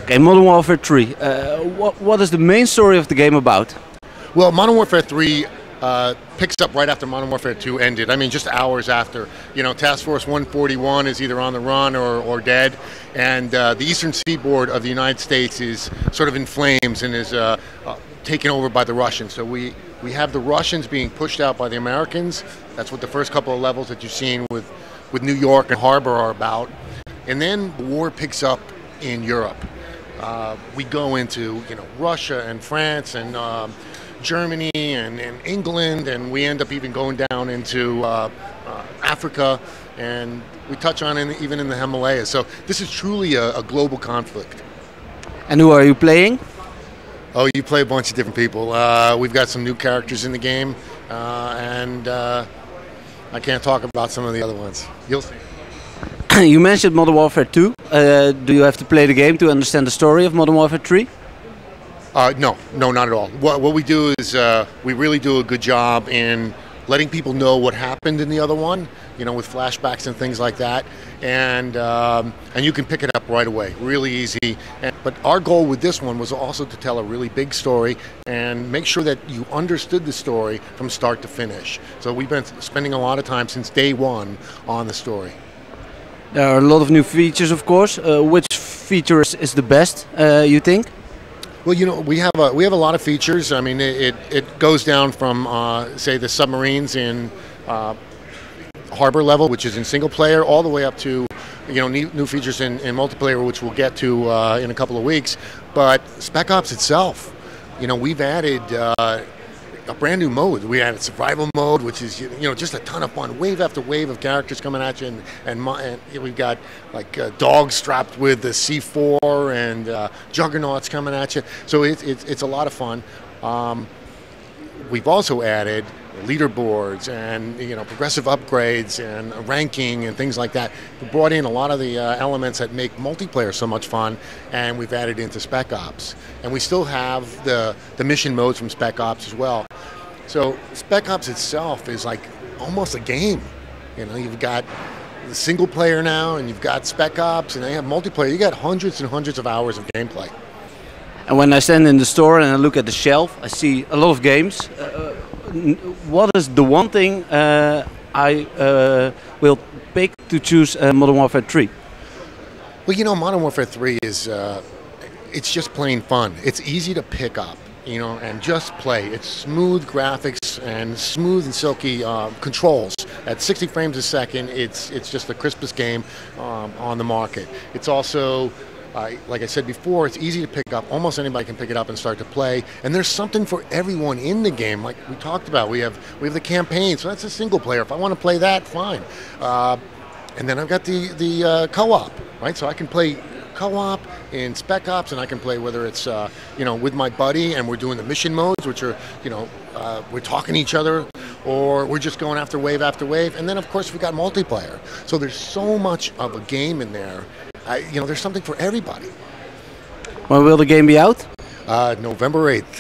Okay, Modern Warfare 3. What is the main story of the game about? Well, Modern Warfare 3 picks up right after Modern Warfare 2 ended. I mean, just hours after. You know, Task Force 141 is either on the run or dead, and the eastern seaboard of the United States is sort of in flames and is taken over by the Russians. So we have the Russians being pushed out by the Americans. That's what the first couple of levels that you've seen with New York and Harbor are about. And then the war picks up in Europe. We go into Russia and France and Germany and England, and we end up even going down into Africa, and we touch on even in the Himalayas. So this is truly a global conflict. And who are you playing? Oh, you play a bunch of different people. We've got some new characters in the game, and I can't talk about some of the other ones. You'll see. You mentioned Modern Warfare 2. Do you have to play the game to understand the story of Modern Warfare 3? No, not at all. What we do is we really do a good job in letting people know what happened in the other one, with flashbacks and things like that, and you can pick it up right away, really easy. But our goal with this one was also to tell a really big story and make sure that you understood the story from start to finish. So we've been spending a lot of time since day one on the story. There are a lot of new features, of course. Which feature is the best, you think? Well, we have a lot of features. I mean, it goes down from say the submarines in Harbor level, which is in single player, all the way up to new features in multiplayer, which we'll get to in a couple of weeks. But Spec Ops itself, we've added a brand new mode. We added survival mode, which is just a ton of fun. Wave after wave of characters coming at you, and we've got like dogs strapped with the C4 and juggernauts coming at you. So it's a lot of fun. We've also added leaderboards and progressive upgrades and ranking and things like that. We brought in a lot of the elements that make multiplayer so much fun, and we've added into Spec Ops. And we still have the mission modes from Spec Ops as well. So Spec Ops itself is like almost a game. You've got the single player now, and you've got Spec Ops, and they have multiplayer. You got hundreds and hundreds of hours of gameplay. And when I stand in the store and I look at the shelf, I see a lot of games. What is the one thing I will pick to choose Modern Warfare 3? Well, Modern Warfare 3 is it's just plain fun. It's easy to pick up, and just play. It's smooth graphics and smooth and silky controls. At 60 frames a second, it's just the crispest game on the market. It's also like I said before, it's easy to pick up. Almost anybody can pick it up and start to play. And there's something for everyone in the game. Like we talked about, we have the campaign, so that's a single player. If I want to play that, fine. And then I've got the co-op, right? So I can play co-op in Spec Ops, and I can play whether it's with my buddy and we're doing the mission modes, which are we're talking to each other, or we're just going after wave. And then of course we got multiplayer. So there's so much of a game in there. There's something for everybody. When will the game be out? November 8th.